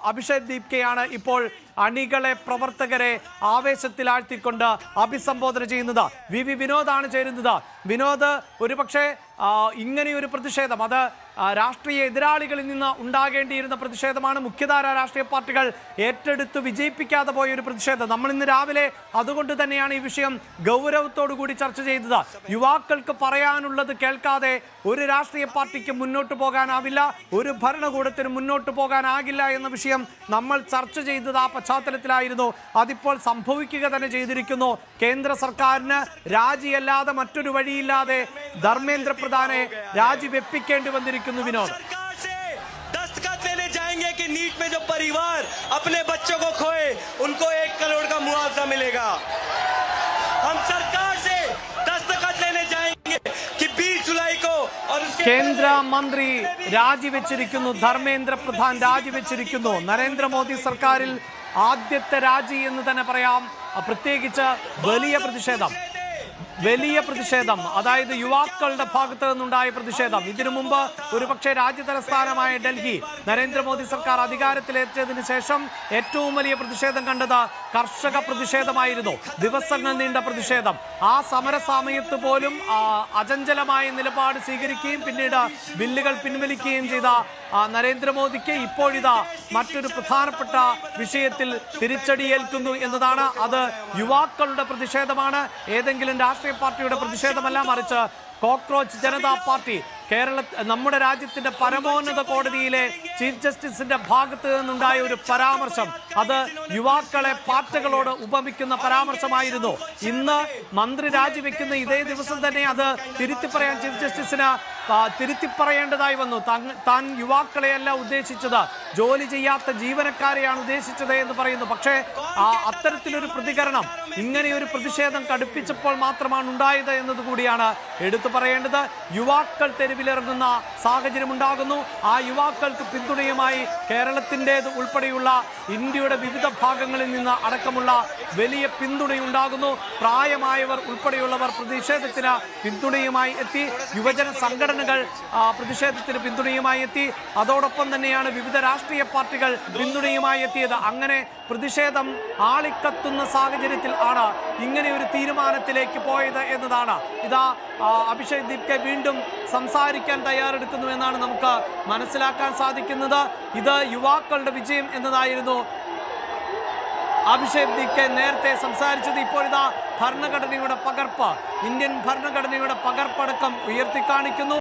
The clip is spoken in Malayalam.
അഭിഷേക് ദീപ്കെയാണ് ഇപ്പോൾ അണികളെ പ്രവർത്തകരെ ആവേശത്തിലാഴ്ത്തിക്കൊണ്ട് അഭിസംബോധന ചെയ്യുന്നത്. വി വിനോദാണ് ചേരുന്നത്. വിനോദ്, ഒരുപക്ഷെ ഇങ്ങനെയൊരു പ്രതിഷേധം അത് രാഷ്ട്രീയ എതിരാളികളിൽ നിന്ന് ഉണ്ടാകേണ്ടിയിരുന്ന പ്രതിഷേധമാണ്. മുഖ്യധാര രാഷ്ട്രീയ പാർട്ടികൾ ഏറ്റെടുത്ത് വിജയിപ്പിക്കാതെ പോയ ഒരു പ്രതിഷേധം. നമ്മൾ ഇന്ന് രാവിലെ അതുകൊണ്ട് തന്നെയാണ് ഈ വിഷയം ഗൗരവത്തോടു കൂടി ചർച്ച ചെയ്തത്. യുവാക്കൾക്ക് പറയാനുള്ളത് കേൾക്കാതെ ഒരു രാഷ്ട്രീയ പാർട്ടിക്ക് മുന്നോട്ട് പോകാനാവില്ല, ഒരു ഭരണകൂടത്തിന് മുന്നോട്ട് പോകാനാകില്ല എന്ന വിഷയം നമ്മൾ ചർച്ച ചെയ്തത് ആ പശ്ചാത്തലത്തിലായിരുന്നു. അതിപ്പോൾ സംഭവിക്കുക തന്നെ ചെയ്തിരിക്കുന്നു. കേന്ദ്ര സർക്കാരിന് രാജിയല്ലാതെ മറ്റൊരു വഴിയില്ലാതെ ധർമ്മേന്ദ്ര പ്രധാനെ രാജിവെപ്പിക്കേണ്ടി വന്നിരിക്കുന്നു. विनोद दस्तखत लेने जाएंगे कि नीट में जो परिवार अपने बच्चों को खोए उनको 1 करोड़ का मुआवजा मिलेगा। हम सरकार से दस्तखत लेने जाएंगे कि 20 जुलाई को और കേന്ദ്ര മന്ത്രി രാജിവെച്ചിരിക്കുന്നു. ധർമ്മേന്ദ്ര പ്രധാൻ രാജിവെച്ചിരിക്കുന്നു. നരേന്ദ്രമോദി സർക്കാരിൽ ആദ്യത്തെ രാജി എന്ന് തന്നെ പറയാം. പ്രത്യേകിച്ച് വലിയ പ്രതിഷേധം, അതായത് യുവാക്കളുടെ ഭാഗത്ത് നിന്നുണ്ടായ പ്രതിഷേധം. ഇതിനു മുമ്പ് ഒരുപക്ഷെ രാജ്യതലസ്ഥാനമായ ഡൽഹി നരേന്ദ്രമോദി സർക്കാർ അധികാരത്തിലേറ്റതിനു ശേഷം ഏറ്റവും വലിയ പ്രതിഷേധം കണ്ടത് കർഷക പ്രതിഷേധമായിരുന്നു. ദിവസങ്ങൾ നീണ്ട പ്രതിഷേധം. ആ സമര സമയത്ത് പോലും അചഞ്ചലമായ നിലപാട് സ്വീകരിക്കുകയും പിന്നീട് ബില്ലുകൾ പിൻവലിക്കുകയും ചെയ്ത നരേന്ദ്രമോദിക്ക് ഇപ്പോഴിതാ മറ്റൊരു പ്രധാനപ്പെട്ട വിഷയത്തിൽ തിരിച്ചടിയേൽക്കുന്നു എന്നതാണ്. അത് യുവാക്കളുടെ പ്രതിഷേധമാണ്. ഏതെങ്കിലും രാഷ്ട്രീയ പാർട്ടിയുടെ പ്രതിഷേധമല്ല, മറിച്ച് കോക്രോച്ച് ജനതാ പാർട്ടി നമ്മുടെ രാജ്യത്തിന്റെ പരമോന്നത കോടതിയിലെ ചീഫ് ജസ്റ്റിസിന്റെ ഭാഗത്ത് നിന്നുണ്ടായ ഒരു പരാമർശം, അത് യുവാക്കളെ പാർട്ടികളോട് ഉപമിക്കുന്ന പരാമർശമായിരുന്നു. ഇന്ന് മന്ത്രി രാജിവെക്കുന്ന ഇതേ ദിവസം തന്നെ അത് തിരുത്തിപ്പറയാൻ ചീഫ് ജസ്റ്റിസിന് തിരുത്തിപ്പറയേണ്ടതായി വന്നു. താൻ യുവാക്കളെയല്ല ഉദ്ദേശിച്ചത്, ജോലി ചെയ്യാത്ത ജീവനക്കാരെയാണ് ഉദ്ദേശിച്ചത് എന്ന് പറയുന്നു. പക്ഷേ അത്തരത്തിലൊരു പ്രതികരണം, ഇങ്ങനെയൊരു പ്രതിഷേധം കടുപ്പിച്ചപ്പോൾ മാത്രമാണ് ഉണ്ടായത് എന്നതുകൂടിയാണ് എടുത്തു പറയേണ്ടത്. യുവാക്കൾ തെരുവിലിറങ്ങുന്ന സാഹചര്യം ഉണ്ടാകുന്നു. ആ യുവാക്കൾക്ക് പിന്തുണയുമായി കേരളത്തിൻ്റേത് ഉൾപ്പെടെയുള്ള ഇന്ത്യയുടെ വിവിധ ഭാഗങ്ങളിൽ നിന്ന് അടക്കമുള്ള വലിയ പിന്തുണയുണ്ടാകുന്നു. പ്രായമായവർ ഉൾപ്പെടെയുള്ളവർ പ്രതിഷേധത്തിന് പിന്തുണയുമായി എത്തി. യുവജന സംഘടനകൾ പ്രതിഷേധത്തിന് പിന്തുണയുമായി എത്തി. അതോടൊപ്പം തന്നെയാണ് വിവിധ രാഷ്ട്രീയ പാർട്ടികൾ പിന്തുണയുമായി എത്തിയത്. അങ്ങനെ പ്രതിഷേധം ആളിക്കത്തുന്ന സാഹചര്യത്തിൽ ആണ് ഇങ്ങനെ ഒരു തീരുമാനത്തിലേക്ക് പോയത് എന്നതാണ്. ഇതാ അഭിഷേക് ദീപ്കെ വീണ്ടും സംസാരിക്കാൻ തയ്യാറെടുക്കുന്നു എന്നാണ് നമുക്ക് മനസ്സിലാക്കാൻ സാധിക്കുന്നത്. ഇത് യുവാക്കളുടെ വിജയം എന്നതായിരുന്നു അഭിഷേക് ദീപ്കെ നേരത്തെ സംസാരിച്ചത്. ഇപ്പോഴിതാ ഭരണഘടനയുടെ പകർപ്പ്, ഇന്ത്യൻ ഭരണഘടനയുടെ പകർപ്പടക്കം ഉയർത്തിക്കാണിക്കുന്നു.